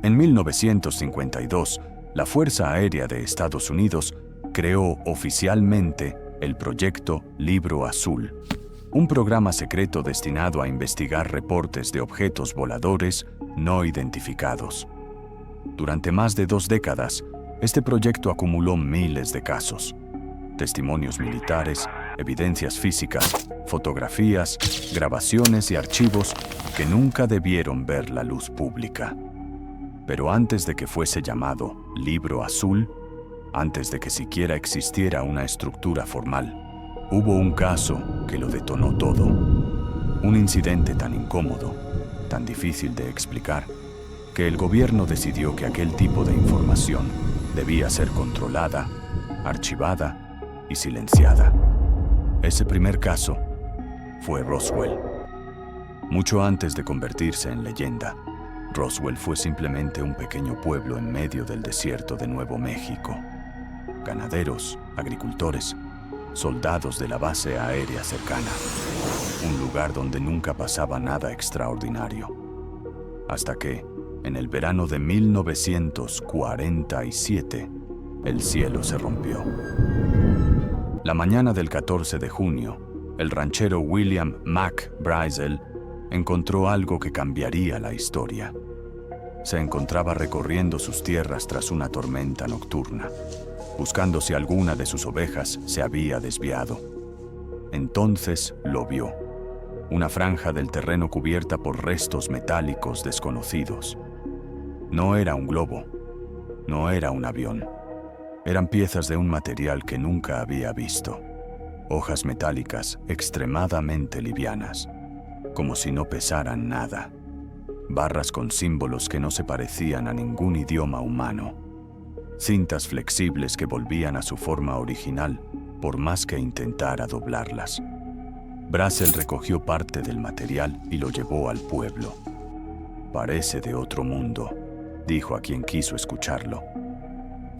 En 1952, la Fuerza Aérea de Estados Unidos creó oficialmente el Proyecto Libro Azul, un programa secreto destinado a investigar reportes de objetos voladores no identificados. Durante más de 2 décadas, este proyecto acumuló miles de casos, testimonios militares, evidencias físicas, fotografías, grabaciones y archivos que nunca debieron ver la luz pública. Pero antes de que fuese llamado Libro Azul, antes de que siquiera existiera una estructura formal, hubo un caso que lo detonó todo. Un incidente tan incómodo, tan difícil de explicar, que el gobierno decidió que aquel tipo de información debía ser controlada, archivada y silenciada. Ese primer caso fue Roswell. Mucho antes de convertirse en leyenda, Roswell fue simplemente un pequeño pueblo en medio del desierto de Nuevo México. Ganaderos, agricultores, soldados de la base aérea cercana. Un lugar donde nunca pasaba nada extraordinario. Hasta que, en el verano de 1947, el cielo se rompió. La mañana del 14 de junio, el ranchero William McBrizel encontró algo que cambiaría la historia. Se encontraba recorriendo sus tierras tras una tormenta nocturna, buscando si alguna de sus ovejas se había desviado. Entonces lo vio, una franja del terreno cubierta por restos metálicos desconocidos. No era un globo, no era un avión. Eran piezas de un material que nunca había visto. Hojas metálicas extremadamente livianas, como si no pesaran nada. Barras con símbolos que no se parecían a ningún idioma humano. Cintas flexibles que volvían a su forma original, por más que intentara doblarlas. Brazel recogió parte del material y lo llevó al pueblo. «Parece de otro mundo», dijo a quien quiso escucharlo.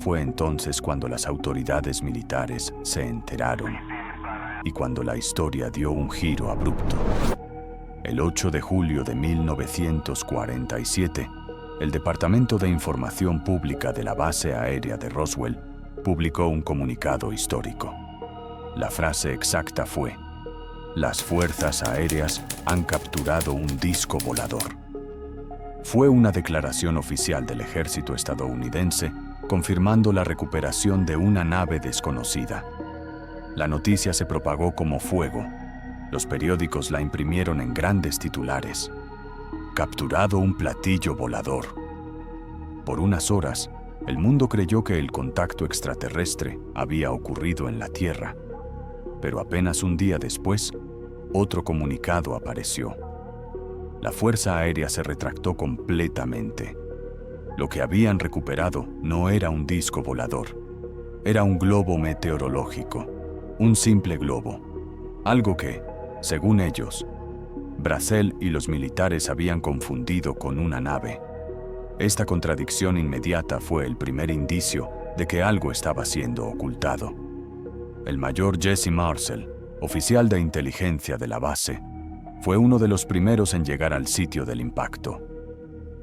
Fue entonces cuando las autoridades militares se enteraron y cuando la historia dio un giro abrupto. El 8 de julio de 1947, el Departamento de Información Pública de la Base Aérea de Roswell publicó un comunicado histórico. La frase exacta fue: «Las fuerzas aéreas han capturado un disco volador». Fue una declaración oficial del ejército estadounidense confirmando la recuperación de una nave desconocida. La noticia se propagó como fuego. Los periódicos la imprimieron en grandes titulares. «Capturado un platillo volador». Por unas horas, el mundo creyó que el contacto extraterrestre había ocurrido en la Tierra. Pero apenas un día después, otro comunicado apareció. La Fuerza Aérea se retractó completamente. Lo que habían recuperado no era un disco volador. Era un globo meteorológico, un simple globo. Algo que, según ellos, Brazel y los militares habían confundido con una nave. Esta contradicción inmediata fue el primer indicio de que algo estaba siendo ocultado. El mayor Jesse Marcel, oficial de inteligencia de la base, fue uno de los primeros en llegar al sitio del impacto.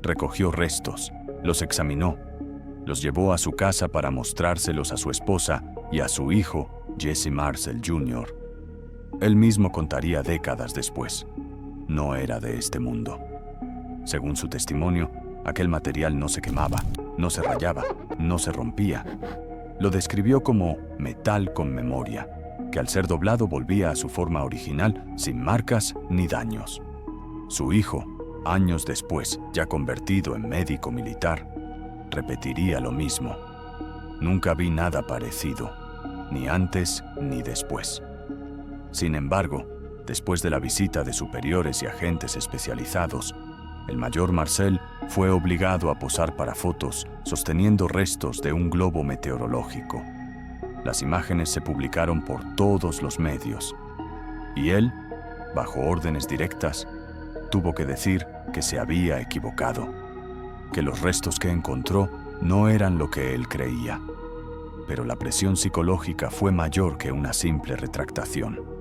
Recogió restos, los examinó, los llevó a su casa para mostrárselos a su esposa y a su hijo, Jesse Marcel Jr. Él mismo contaría décadas después: no era de este mundo. Según su testimonio, aquel material no se quemaba, no se rayaba, no se rompía. Lo describió como metal con memoria, que al ser doblado volvía a su forma original sin marcas ni daños. Su hijo, años después, ya convertido en médico militar, repetiría lo mismo. Nunca vi nada parecido, ni antes ni después. Sin embargo, después de la visita de superiores y agentes especializados, el mayor Marcel fue obligado a posar para fotos sosteniendo restos de un globo meteorológico. Las imágenes se publicaron por todos los medios, y él, bajo órdenes directas, tuvo que decir que se había equivocado, que los restos que encontró no eran lo que él creía. Pero la presión psicológica fue mayor que una simple retractación.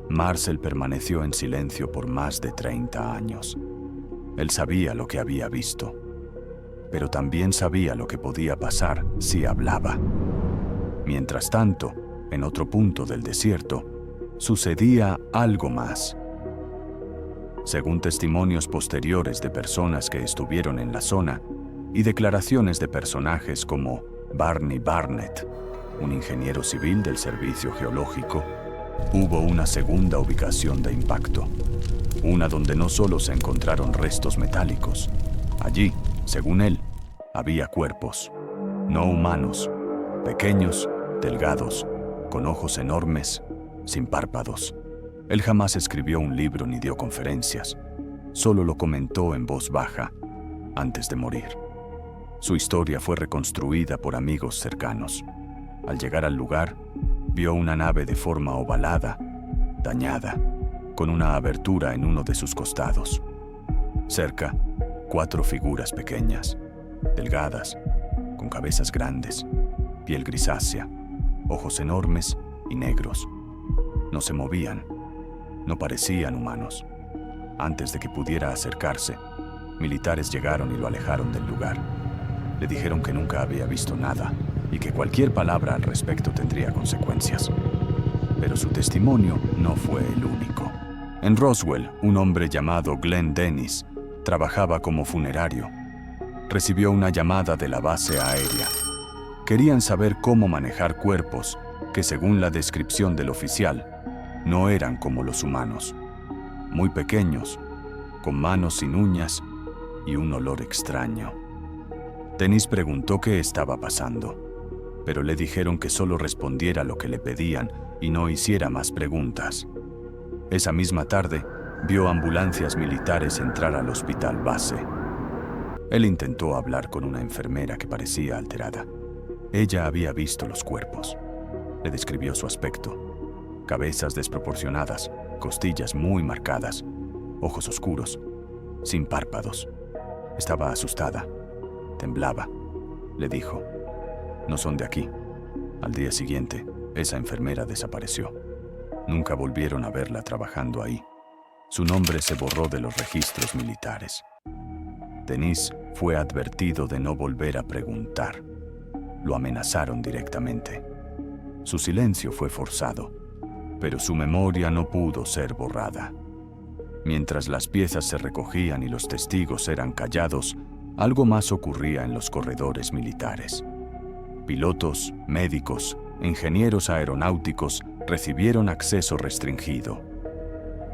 Marcel permaneció en silencio por más de 30 años. Él sabía lo que había visto. pero también sabía lo que podía pasar si hablaba. Mientras tanto, en otro punto del desierto, sucedía algo más. Según testimonios posteriores de personas que estuvieron en la zona y declaraciones de personajes como Barney Barnett, un ingeniero civil del Servicio Geológico, hubo una segunda ubicación de impacto, una donde no solo se encontraron restos metálicos. Allí, según él, había cuerpos, no humanos, pequeños, delgados, con ojos enormes, sin párpados. Él jamás escribió un libro ni dio conferencias, solo lo comentó en voz baja antes de morir. Su historia fue reconstruida por amigos cercanos. Al llegar al lugar, vio una nave de forma ovalada, dañada, con una abertura en uno de sus costados. Cerca, 4 figuras pequeñas, delgadas, con cabezas grandes, piel grisácea, ojos enormes y negros. No se movían, no parecían humanos. Antes de que pudiera acercarse, militares llegaron y lo alejaron del lugar. Le dijeron que nunca había visto nada y que cualquier palabra al respecto tendría consecuencias. Pero su testimonio no fue el único. En Roswell, un hombre llamado Glenn Dennis trabajaba como funerario. Recibió una llamada de la base aérea. Querían saber cómo manejar cuerpos que, según la descripción del oficial, no eran como los humanos, muy pequeños, con manos sin uñas y un olor extraño. Dennis preguntó qué estaba pasando, pero le dijeron que solo respondiera lo que le pedían y no hiciera más preguntas. Esa misma tarde, vio ambulancias militares entrar al hospital base. Él intentó hablar con una enfermera que parecía alterada. Ella había visto los cuerpos. Le describió su aspecto. Cabezas desproporcionadas, costillas muy marcadas, ojos oscuros, sin párpados. Estaba asustada, temblaba. Le dijo, no son de aquí. Al día siguiente, esa enfermera desapareció. Nunca volvieron a verla trabajando ahí. Su nombre se borró de los registros militares. Dennis fue advertido de no volver a preguntar. Lo amenazaron directamente. Su silencio fue forzado, pero su memoria no pudo ser borrada. Mientras las piezas se recogían y los testigos eran callados, algo más ocurría en los corredores militares. Pilotos, médicos, ingenieros aeronáuticos recibieron acceso restringido.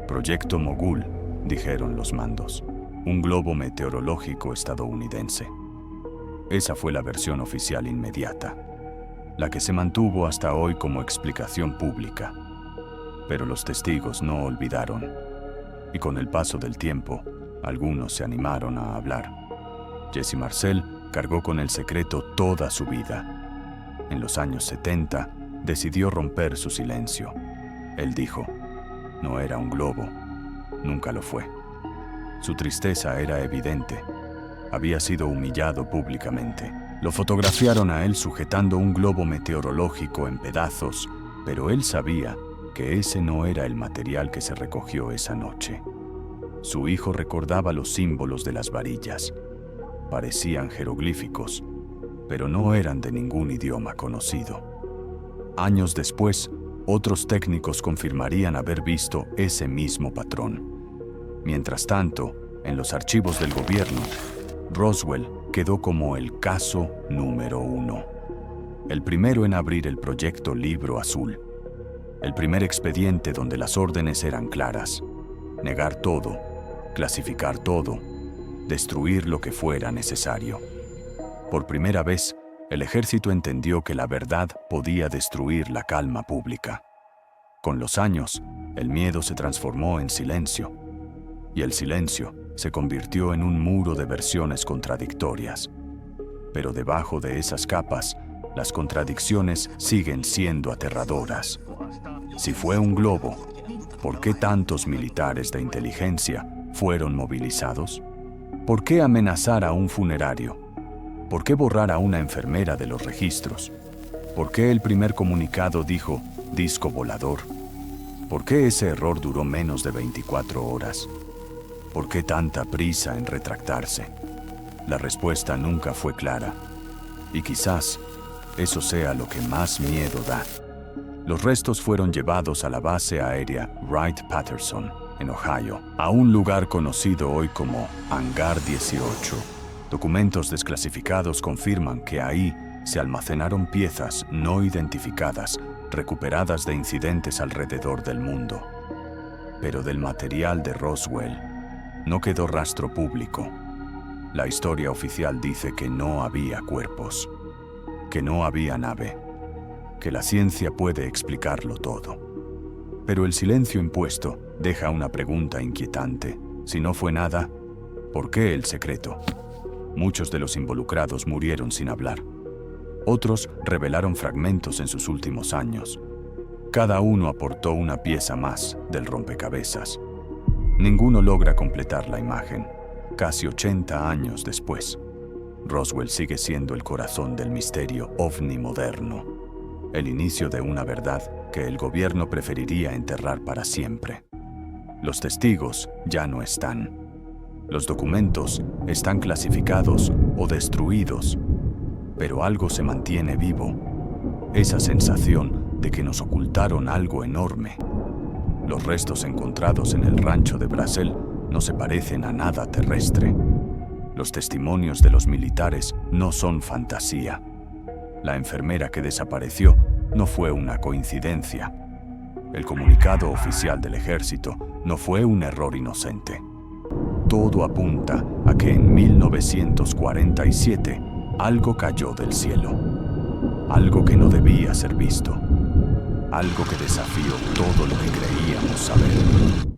Proyecto Mogul, dijeron los mandos, un globo meteorológico estadounidense. Esa fue la versión oficial inmediata, la que se mantuvo hasta hoy como explicación pública. Pero los testigos no olvidaron, y con el paso del tiempo, algunos se animaron a hablar. Jesse Marcel cargó con el secreto toda su vida. En los años 70, decidió romper su silencio. Él dijo, no era un globo, nunca lo fue. Su tristeza era evidente. Había sido humillado públicamente. Lo fotografiaron a él sujetando un globo meteorológico en pedazos, pero él sabía que ese no era el material que se recogió esa noche. Su hijo recordaba los símbolos de las varillas. Parecían jeroglíficos, pero no eran de ningún idioma conocido. Años después, otros técnicos confirmarían haber visto ese mismo patrón. Mientras tanto, en los archivos del gobierno, Roswell quedó como el caso número 1. El primero en abrir el proyecto Libro Azul. El primer expediente donde las órdenes eran claras. Negar todo, clasificar todo, destruir lo que fuera necesario. Por primera vez, el ejército entendió que la verdad podía destruir la calma pública. Con los años, el miedo se transformó en silencio, y el silencio se convirtió en un muro de versiones contradictorias. Pero debajo de esas capas, las contradicciones siguen siendo aterradoras. Si fue un globo, ¿por qué tantos militares de inteligencia fueron movilizados? ¿Por qué amenazar a un funerario? ¿Por qué borrar a una enfermera de los registros? ¿Por qué el primer comunicado dijo disco volador? ¿Por qué ese error duró menos de 24 horas? ¿Por qué tanta prisa en retractarse? La respuesta nunca fue clara. Y quizás eso sea lo que más miedo da. Los restos fueron llevados a la base aérea Wright-Patterson, en Ohio, a un lugar conocido hoy como Hangar 18. Documentos desclasificados confirman que ahí se almacenaron piezas no identificadas, recuperadas de incidentes alrededor del mundo. Pero del material de Roswell no quedó rastro público. La historia oficial dice que no había cuerpos, que no había nave, que la ciencia puede explicarlo todo. Pero el silencio impuesto deja una pregunta inquietante. Si no fue nada, ¿por qué el secreto? Muchos de los involucrados murieron sin hablar. Otros revelaron fragmentos en sus últimos años. Cada uno aportó una pieza más del rompecabezas. Ninguno logra completar la imagen. Casi 80 años después, Roswell sigue siendo el corazón del misterio ovni moderno, el inicio de una verdad que el gobierno preferiría enterrar para siempre. Los testigos ya no están. Los documentos están clasificados o destruidos, pero algo se mantiene vivo, esa sensación de que nos ocultaron algo enorme. Los restos encontrados en el rancho de Brazel no se parecen a nada terrestre. Los testimonios de los militares no son fantasía. La enfermera que desapareció no fue una coincidencia. El comunicado oficial del ejército no fue un error inocente. Todo apunta a que en 1947 algo cayó del cielo. Algo que no debía ser visto. Algo que desafió todo lo que creíamos saber.